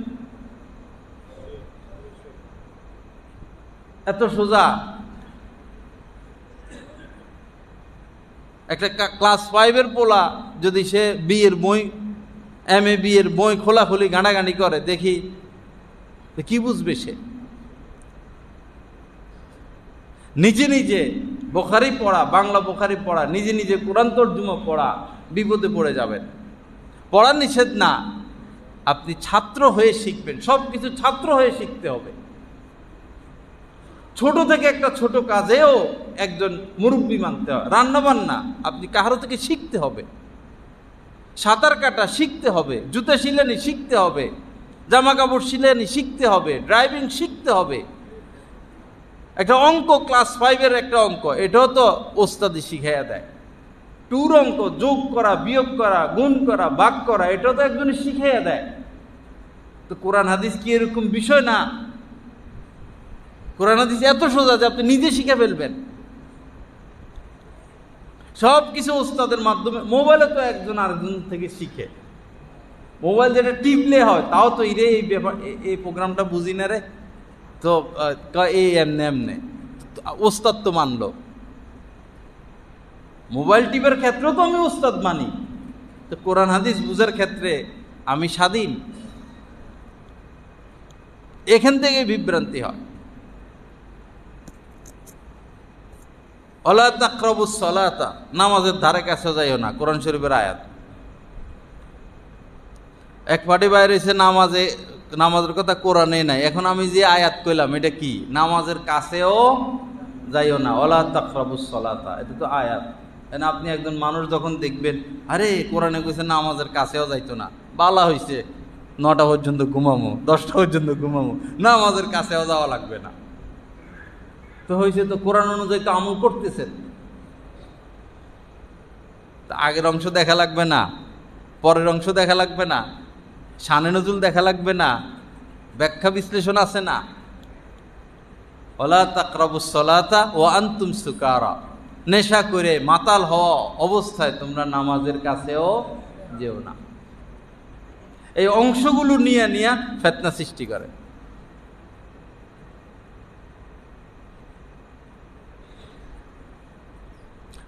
এত সোজা। একটা ক্লাস 5-এর পোলা যদি সে বিয়ের বই, MA বিয়ের বই খোলাখুলি গাঁড়াগাঁড়ি করে, দেখি কি বুঝবে সে? নিজে নিজে বুখারী পড়া, বাংলা বুখারী পড়া, নিজে নিজে কোরআন তরজুমা পড়া, বিপদে পড়ে যাবেন। পড়া নিষেধ না, আপনি ছাত্র হয়ে শিখবেন। সব কিছু ছাত্র হয়ে শিখতে হবে। ছোট থেকে একটা ছোট কাজেও একজন মুরব্বী মানতে হয়। রান্না বান্না আপনি কাহারো থেকে শিখতে হবে, সাঁতার কাটা শিখতে হবে, জুতা সিলানি শিখতে হবে, জামা কাপড় সিলানি শিখতে হবে, ড্রাইভিং শিখতে হবে। একটা অঙ্ক ক্লাস 5-এর একটা অঙ্ক, এটাও তো ওস্তাদি শিখাইয়া দেয়। টুর অঙ্ক, যোগ করা, বিয়োগ করা, গুণ করা, ভাগ করা, এটাও তো একজনে শিখাইয়া দেয়। তো কোরআন হাদিস কি এরকম বিষয় না? কোরআন হাদিস এত সোজা যে আপনি নিজে শিখে ফেলবেন। সব কিছু ওস্তাদের মাধ্যমে। মোবাইলে তো একজন আরেকজন থেকে শিখে। মোবাইল যেটা টিপলে হয়, তাও তো এই ব্যাপার, এই প্রোগ্রামটা বুঝি না রে, তো এই এমনে এমনে ওস্তাদ তো মানলো। মোবাইল টিপের ক্ষেত্রেও তো আমি ওস্তাদ মানি, তো কোরআন হাদিস বুঝার ক্ষেত্রে আমি স্বাধীন। এখান থেকে বিভ্রান্তি হয়। ওয়ালা তাকরাবুস সালাতা, নামাজের ধারে কাছে যাইও না, কোরআন শরীফের আয়াত। এক পার্টি বাইরে এসে নামাজের কথা কোরআনে নাই। এখন আমি যে আয়াত কইলাম এটা কি? নামাজের কাছেও যাইও না, ওয়ালা তাকরাবুস সালাতা, এটা তো আয়াত। আপনি একজন মানুষ যখন দেখবেন, আরে কোরআনে কইছে নামাজের কাছেও যাইতো না, বালা হইছে 9টা পর্যন্ত ঘুমামো, 10টা পর্যন্ত ঘুমামো, নামাজের কাছেও যাওয়া লাগবে না। তো হয়েছে তো কোরআন অনুযায়ী তো আমল করতেছেন, আগের অংশ দেখা লাগবে না, পরের অংশ দেখা লাগবে না, শানে নজুল দেখা লাগবে না, ব্যাখ্যা বিশ্লেষণ আছে না। ওয়ালা তাকরাবুস সালাতা ওয়া আনতুম সুকারা, নেশা করে মাতাল হওয়া অবস্থায় তোমরা নামাজের কাছেও যেও না। এই অংশগুলো নিয়ে ফিতনা সৃষ্টি করে।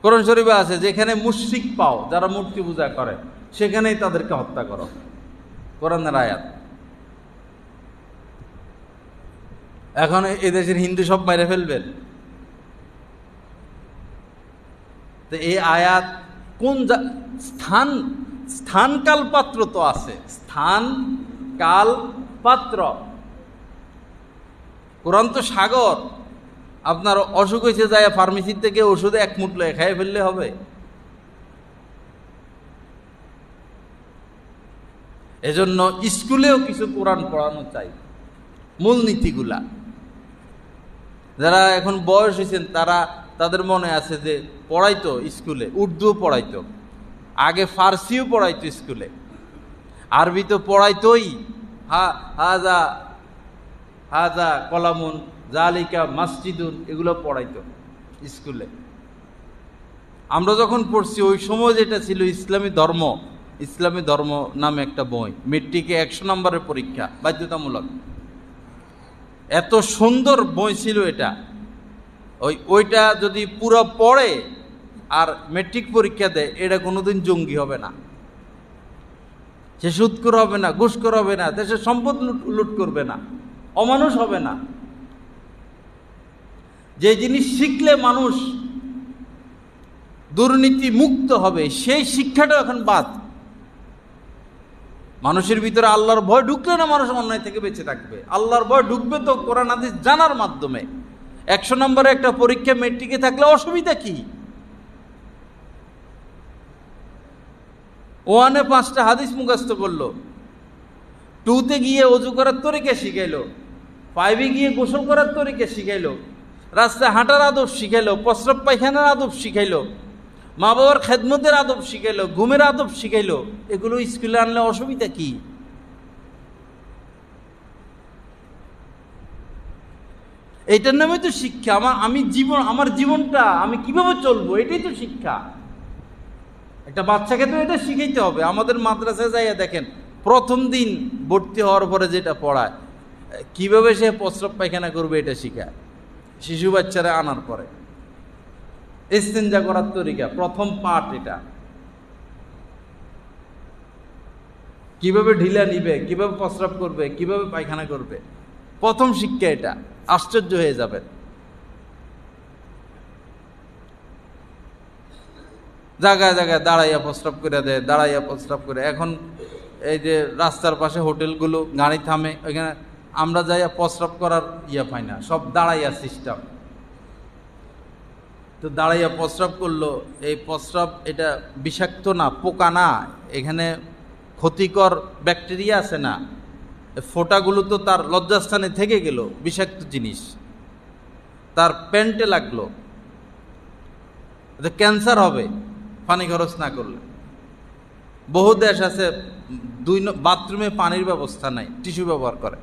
কোরআন শরীফে আছে, যেখানে মুশরিক পাও, যারা মূর্তি পূজা করে, সেখানেই তাদেরকে হত্যা করো। কোরআনের আয়াত। এখন এদেশের হিন্দু সব মেরে ফেলবেন, তো এই আয়াত কোন স্থান কাল পাত্র তো আছে, স্থান কাল পাত্র। কোরআন তো সাগর। আপনার অসুখ হয়েছে, যায় ফার্মেসির থেকে ওষুধ 1 মুঠলো খাইয়ে ফেললে হবে? এজন্য স্কুলেও কিছু কোরআন পড়ানো চাই, মূলনীতিগুলা। যারা এখন বয়স হয়েছেন তাদের মনে আছে যে পড়াইতো স্কুলে, উর্দুও পড়াইতো, আগে ফার্সিও পড়াইতো স্কুলে, আরবি তো পড়াইতোই। হাজা হাজা কলামুন জালিকা মসজিদুন, এগুলো পড়াইতো স্কুলে। আমরা যখন পড়ছি ওই সময় যেটা ছিল ইসলামী ধর্ম নামে একটা বই, মেট্রিকে 100 নম্বরের পরীক্ষা বাধ্যতামূলক, এত সুন্দর বই ছিল এটা। ওইটা যদি পুরো পড়ে আর মেট্রিক পরীক্ষা দেয়, এটা কোনোদিন জঙ্গি হবে না, সে সুদখোর হবে না, ঘুষখোর হবে না, দেশের সম্পদ লুট করবে না, অমানুষ হবে না। যে জিনিস শিখলে মানুষ দুর্নীতি মুক্ত হবে, সেই শিক্ষাটা এখন বাদ। মানুষের ভিতরে আল্লাহর ভয় ঢুকলে না মানুষ অন্যায় থেকে বেঁচে থাকবে। আল্লাহর ভয় ঢুকবে তো কোরআন হাদিস জানার মাধ্যমে। 100 নম্বরে একটা পরীক্ষা মেট্রিকে থাকলে অসুবিধা কি? 1-এ 5টা হাদিস মুখস্থ করলো, 2-তে গিয়ে ওযু করার তরিকা শিখাইলো, 5-এ গিয়ে গোসল করার তরিকা শিখাইলো, রাস্তায় হাঁটার আদব শিখাইলো, প্রস্রাব পায়খানার আদব শিখাইলো, মা বাবার খেদমতের আদব শিখাইলো, ঘুমের আদব শিখাইলো। এগুলো স্কুলে আনলে অসুবিধা কি? এইটার নামে তো শিক্ষা। আমার জীবনটা আমি কিভাবে চলবো, এটাই তো শিক্ষা। একটা বাচ্চাকে তো এটা শিখাইতে হবে। আমাদের মাদ্রাসায় যাইয়া দেখেন, প্রথম দিন ভর্তি হওয়ার পরে যেটা পড়ায়, কিভাবে সে প্রস্রাব পায়খানা করবে এটা শিখায়। শিশু বাচ্চারা আনার পরে ইস্তেঞ্জা করার তরিকা প্রথম পাঠ এটা, কিভাবে ঢিলা নিবে, কিভাবে প্রস্রাব করবে, কিভাবে পায়খানা করবে, প্রথম শিক্ষা এটা। আশ্চর্য হয়ে যাবেন। জায়গায় জায়গায় দাঁড়াইয়া প্রস্রাব করে দেয়, দাঁড়াইয়া প্রস্রাব করে। এখন এই যে রাস্তার পাশে হোটেলগুলো গাড়ি থামে, ওইখানে আমরা যাইয়া প্রস্রাব করার পাই না, সব দাঁড়াইয়া সিস্টেম। তো দাঁড়াইয়া প্রস্রাব করলো, এই প্রস্রাব এটা বিষাক্ত না, পোকা না, এখানে ক্ষতিকর ব্যাকটেরিয়া আছে না, ফোঁটাগুলো তো তার লজ্জাস্থানে থেকে গেল, বিষাক্ত জিনিস তার প্যান্টে লাগলো, ক্যান্সার হবে পানি খরচ না করলে। বহু দেশ আছে বাথরুমে পানির ব্যবস্থা নাই, টিস্যু ব্যবহার করে।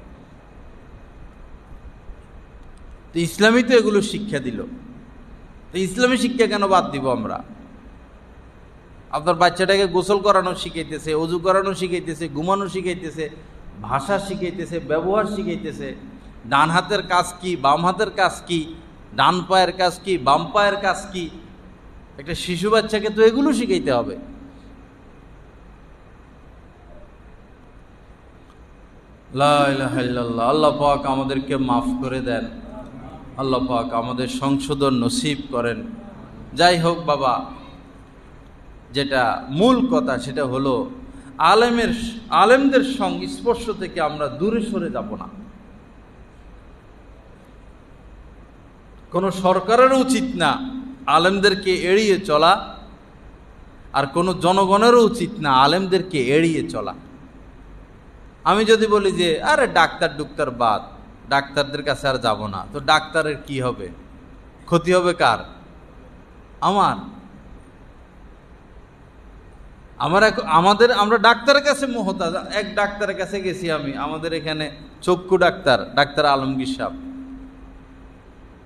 তো ইসলামী তো এগুলো শিক্ষা দিল, তো ইসলামী শিক্ষা কেন বাদ দিব আমরা? আপনার বাচ্চাটাকে গোসল করানো শিখাইতেছে, অজু করানো শিখাইতেছে, ঘুমানো শিখাইতেছে, ভাষা শিখাইতেছে, ব্যবহার শিখাইতেছে, ডান হাতের কাজ কি, বাম হাতের কাজ কি, ডান পায়ের কাজ কি, বাম পায়ের কাজ কি। একটা শিশু বাচ্চাকে তো এগুলো শিখাইতে হবে। লা ইলাহা ইল্লাল্লাহ। আল্লাহ পাক আমাদেরকে মাফ করে দেন, আল্লাহ পাক আমাদের সংশোধন নসিব করেন। যাই হোক বাবা, যেটা মূল কথা সেটা হলো আলেমদের সংস্পর্শ থেকে আমরা দূরে সরে যাব না। কোনো সরকারেরও উচিত না আলেমদেরকে এড়িয়ে চলা, আর কোনো জনগণেরও উচিত না আলেমদেরকে এড়িয়ে চলা। আমি যদি বলি যে আরে ডাক্তার বাদ, ডাক্তারদের কাছে আর যাব না, তো ডাক্তারের কি হবে? ক্ষতি হবে কার? আমরা ডাক্তারের কাছে মোহতাজ। এক ডাক্তারের কাছে গেছি আমি, আমাদের এখানে চক্ষু ডাক্তার আলমগীর সাহেব।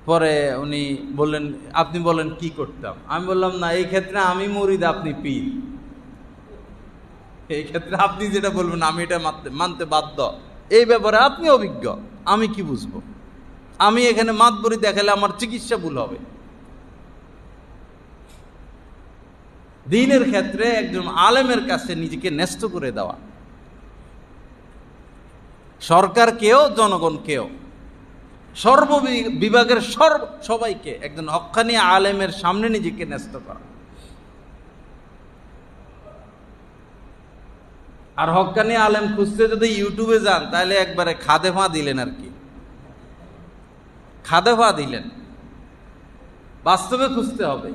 পরে উনি বললেন, আপনি বলেন কি করতাম? আমি বললাম, না, এই ক্ষেত্রে আমি মুরিদ, আপনি পীর। এই ক্ষেত্রে আপনি যেটা বলবেন আমি এটা মানতে বাধ্য। এই ব্যাপারে আপনি অভিজ্ঞ, আমি কি বুঝবো? আমি এখানে মাতবরি দেখালে আমার চিকিৎসা ভুল হবে। দ্বীনের ক্ষেত্রে একজন আলেমের কাছে নিজেকে ন্যস্ত করে দেওয়া, সরকারকেও জনগণকেও সর্ববিভাগের সবাইকে একজন হক্কানি আলেমের সামনে নিজেকে ন্যস্ত করা। আর হক্কানি আলেম খুঁজতে যদি ইউটিউবে যান তাহলে একবারে খাদেফা দিলেন, আর কি খাদেফা দিলেন। বাস্তবে খুঁজতে হবে,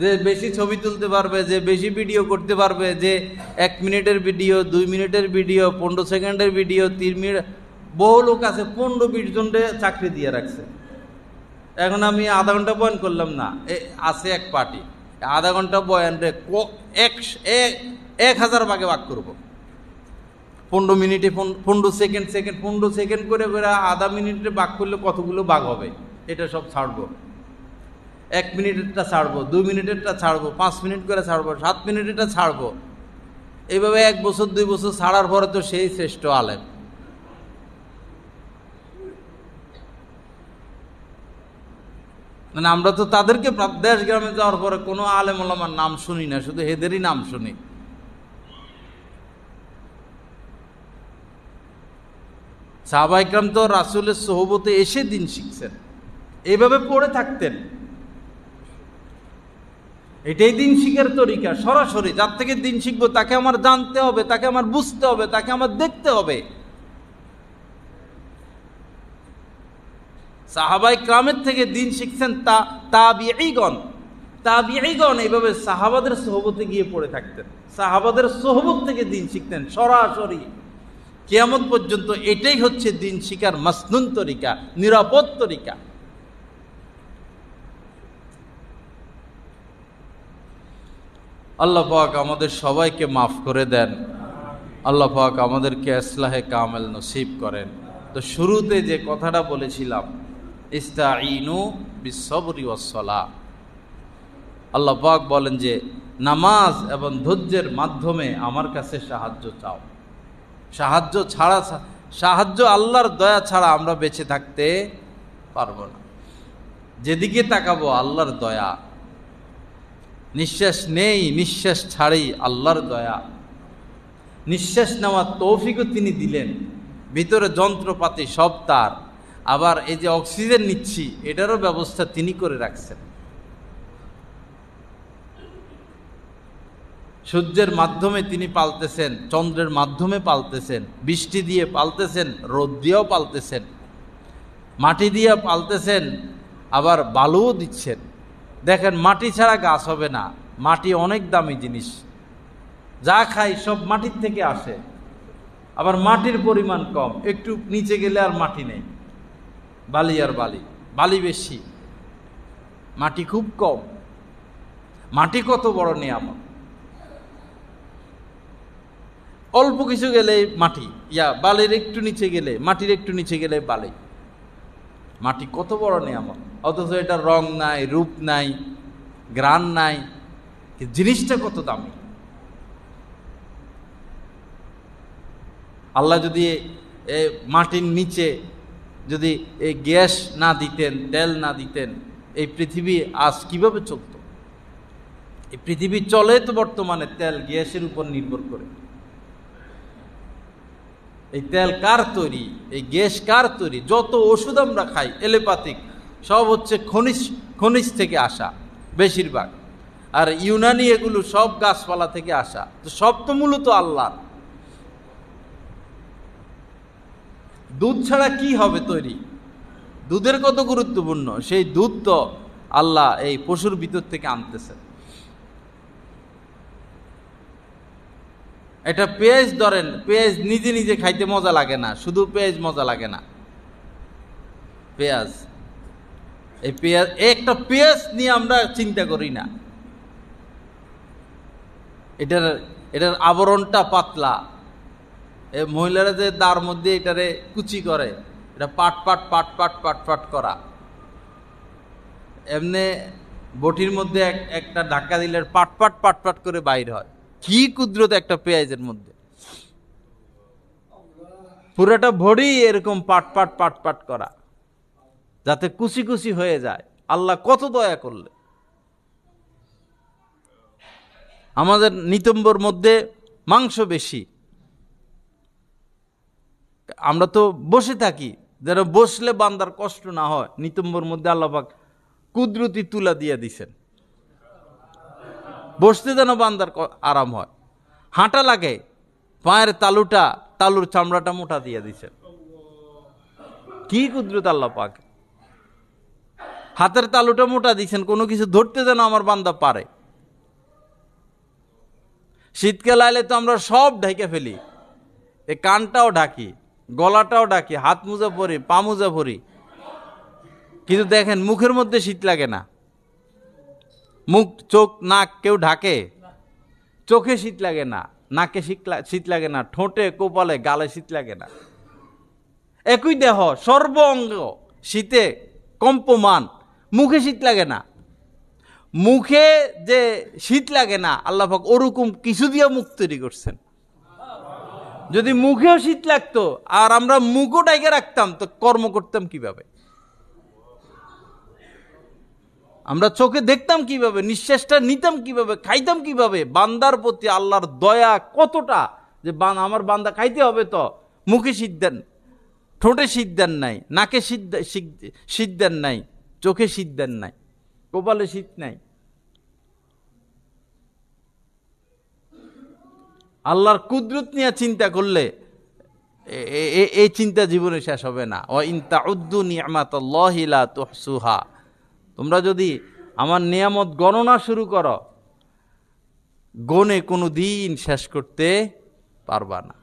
যে বেশি ছবি তুলতে পারবে, যে বেশি ভিডিও করতে পারবে, যে 1 মিনিটের ভিডিও, 2 মিনিটের ভিডিও, 15 সেকেন্ডের ভিডিও, 3 মিনিট। বহু লোক আছে 15-20 জনকে চাকরি দিয়ে রাখছে। এখন আমি আধা ঘন্টা বয়ান করলাম না, আছে এক পার্টি, আধা ঘন্টা বয়ান রে 1000 ভাগে ভাগ করবো। 15 মিনিটে 15 সেকেন্ড করে আধা মিনিটে ভাগ করলে কতগুলো ভাগ হবে? এটা সব ছাড়বো। 1 মিনিটেরটা ছাড়বো, 2 মিনিটেরটা ছাড়বো, 5 মিনিট করে ছাড়বো, 7 মিনিটেরটা ছাড়বো। এইভাবে 1 বছর 2 বছর ছাড়ার পরে তো সেই শ্রেষ্ঠ আলেম। মানে আমরা তো তাদেরকে দেশ গ্রামে যাওয়ার পরে কোনো আলেম ওলামার নাম শুনি না, শুধু এদেরই নাম শুনি। সাহাবা ইকরাম তো রাসূলের সোহবতে এসে দিন শিখছেন, এইভাবে পড়ে থাকতেন। এটাই দিন শিখার তরিকা, সরাসরি। যার থেকে দিন শিখবো তাকে আমার জানতে হবে, তাকে আমার বুঝতে হবে, তাকে আমার দেখতে হবে। সাহাবায়ে কেরামের থেকে দিন শিখছেন তাবিঈগণ এইভাবে সাহাবাদের সোহবতে গিয়ে পড়ে থাকতেন, সাহাবাদের সোহবত থেকে দিন শিখতেন সরাসরি। কিয়ামত পর্যন্ত এটাই হচ্ছে দিন শিখার মাসনুন তরিকা, নিরাপদ তরিকা। আল্লাহ পাক আমাদের সবাইকে মাফ করে দেন, আল্লাহ পাক আমাদেরকে ইসলাহে কামেল নসিব করেন। তো শুরুতে যে কথাটা বলেছিলাম, ইস্তাঈনু বিসসবরি ওয়াসসালাহ, আল্লাহ পাক বলেন যে নামাজ এবং ধৈর্যের মাধ্যমে আমার কাছে সাহায্য চাও। সাহায্য আল্লাহর দয়া ছাড়া আমরা বেঁচে থাকতে পারবো না। যেদিকে তাকাবো আল্লাহর দয়া, নিঃশ্বাস নেই, নিঃশ্বাস ছাড়ি আল্লাহর দয়া। নিঃশ্বাস নেওয়ার তৌফিকও তিনি দিলেন, ভিতরে যন্ত্রপাতি সব তার। আবার এই যে অক্সিজেন নিচ্ছি এটারও ব্যবস্থা তিনি করে রাখছেন। সূর্যের মাধ্যমে তিনি পালতেছেন, চন্দ্রের মাধ্যমে পালতেছেন, বৃষ্টি দিয়ে পালতেছেন, রোদ দিয়েও পালতেছেন, মাটি দিয়ে পালতেছেন, আবার বালুও দিচ্ছেন। দেখেন মাটি ছাড়া গাছ হবে না, মাটি অনেক দামি জিনিস, যা খাই সব মাটির থেকে আসে। আবার মাটির পরিমাণ কম, একটু নিচে গেলে আর মাটি নেই, বালি আর বালি, বালি বেশি, মাটি খুব কম। মাটি কত বড় নিয়ামত! অল্প কিছু গেলে মাটি, বালির একটু নিচে গেলে, মাটির একটু নিচে গেলে বালি। মাটি কত বড় নিয়ামত, অথচ এটার রং নাই, রূপ নাই, ঘ্রাণ নাই, জিনিসটা কত দামি। আল্লাহ যদি মাটির নিচে যদি এই গ্যাস না দিতেন, তেল না দিতেন, এই পৃথিবী আজ কিভাবে চলত? এই পৃথিবী চলে তো বর্তমানে তেল গ্যাসের উপর নির্ভর করে। এই তেল কার তৈরি, এই গ্যাস কার তৈরি? যত ওষুধ আমরা খাই এলোপ্যাথিক, সব হচ্ছে খনিজ থেকে আসা বেশিরভাগ। আর ইউনানি এগুলো সব গাছপালা থেকে আসা। তো সব তো মূলত আল্লাহর। দুধ ছাড়া কি হবে তৈরি? দুধের কত গুরুত্বপূর্ণ, সেই দুধ তো আল্লাহ এই পশুর ভিতর থেকে আনতেছে। এটা পেঁয়াজ ধরেন, পেঁয়াজ নিজে নিজে খাইতে মজা লাগে না, শুধু পেঁয়াজ মজা লাগে না। পেঁয়াজ, এই পেঁয়াজ, একটা পেঁয়াজ নিয়ে আমরা চিন্তা করি না। এটার আবরণটা পাতলা, এই মহিলারা যে তার মধ্যে এটারে কুচি করে, এটা পাট পাট পাট পাট পাট পাট করা। এমনি বটির মধ্যে একটা ধাক্কা দিলে পাট পাট পাট পাট করে বাইর হয়। কি কুদরত একটা পেঁয়াজের মধ্যে! পুরোটা বডি এরকম পাট পাট পাট পাট করা, যাতে কুচি কুচি হয়ে যায়। আল্লাহ কত দয়া করলে! আমাদের নিতম্বর মধ্যে মাংস বেশি, আমরা তো বসে থাকি, যেন বসলে বান্দার কষ্ট না হয়। নিতম্বর মধ্যে আল্লাহ পাক কুদরতি তুলা দিয়ে দিছেন, বসতে যেন বান্দার আরাম হয়। হাঁটা লাগে, পায়ের তালুর চামড়াটা মোটা দিয়ে দিছেন। কি কুদরত আল্লাহ পাক! হাতের তালুটা মোটা দিছেন, কোনো কিছু ধরতে যেন আমার বান্দা পারে। শীতকাল আইলে তো আমরা সব ঢেকে ফেলি, এই কানটাও ঢাকি, গলাটাও ঢাকি, হাত মোজা পরি, পা মোজা পরি, কিন্তু দেখেন মুখের মধ্যে শীত লাগে না। মুখ, চোখ, নাক কেউ ঢাকে? চোখে শীত লাগে না, নাকে শীত লাগে না, ঠোঁটে, কপালে, গালে শীত লাগে না। একই দেহ, সর্ব অঙ্গ শীতে কম্পমান, মুখে শীত লাগে না। মুখে যে শীত লাগে না, আল্লাহ পাক ওরকম কিছু দিয়ে মুখ তৈরি করছেন। যদি মুখেও শীত লাগতো আর আমরা মুখও ডাইকে রাখতাম, তো কর্ম করতাম কিভাবে? আমরা চোখে দেখতাম কিভাবে? নিঃশ্বাসটা নিতাম কিভাবে? খাইতাম কিভাবে? বান্দার প্রতি আল্লাহর দয়া কতটা, যে আমার বান্দা খাইতে হবে, তো মুখে শীত দেন, ঠোঁটে শীত দেন নাই, নাকে শীত দেন নাই, চোখে শীত দেন নাই, কপালে শীত নাই। আল্লাহর কুদরত নিয়ে চিন্তা করলে এই চিন্তা জীবনে শেষ হবে না। ওয়া ইন তাউদ্দু নি'মাতাল্লাহি লা তুহসুহা, তোমরা যদি আমার নিয়ামত গণনা শুরু করো, গনে কোনো দিন শেষ করতে পারবা না।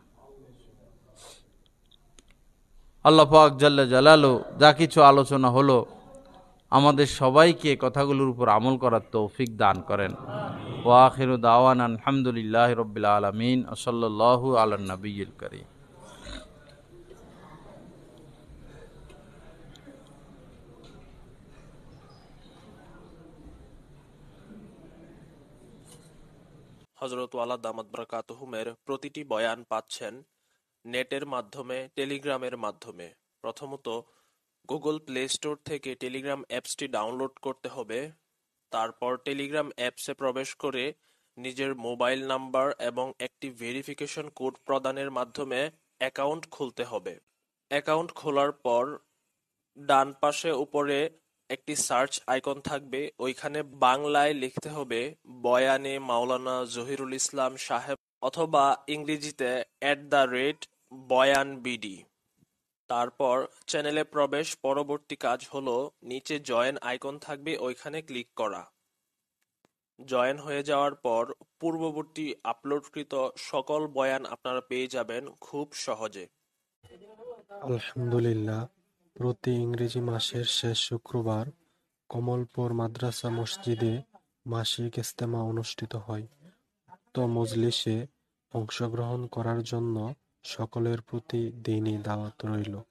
আল্লাহ পাক জাল্লা জালালু যা কিছু আলোচনা হলো, আমাদের সবাইকে কথাগুলোর উপর আমল করার তৌফিক দান করেন। ওয়া আখিরু দাওয়ানা আলহামদুলিল্লাহি রাব্বিল আলামিন ওয়া সাল্লাল্লাহু আলা নবিয়্যিল কারীম। হযরত ওয়ালা দামাত বারাকাতুহুমের প্রতিটি বয়ান পাচ্ছেন নেটের মাধ্যমে, টেলিগ্রামের মাধ্যমে। প্রথমত গুগল প্লে স্টোর থেকে টেলিগ্রাম অ্যাপসটি ডাউনলোড করতে হবে। তারপর টেলিগ্রাম অ্যাপসে প্রবেশ করে নিজের মোবাইল নাম্বার এবং একটি ভেরিফিকেশন কোড প্রদানের মাধ্যমে অ্যাকাউন্ট খুলতে হবে। অ্যাকাউন্ট খোলার পর ডান পাশে উপরে একটি সার্চ আইকন থাকবে, ওইখানে বাংলায় লিখতে হবে বয়ানে মাওলানা জহিরুল ইসলাম সাহেব, অথবা ইংরেজিতে @বয়ানবিডি। তারপর চ্যানেলে প্রবেশ। পরবর্তী কাজ হলো নিচে জয়েন আইকন থাকবে, ওইখানে ক্লিক করা। জয়েন হয়ে যাওয়ার পর পূর্ববর্তী আপলোডকৃত সকল বয়ান আপনারা পেয়ে যাবেন খুব সহজে। আলহামদুলিল্লাহ, প্রতি ইংরেজি মাসের শেষ শুক্রবার কমলপুর মাদ্রাসা মসজিদে মাসিক ইজতেমা অনুষ্ঠিত হয়। উক্ত মজলিসে অংশগ্রহণ করার জন্য সকলের প্রতি দিনী দাওয়াত রইল।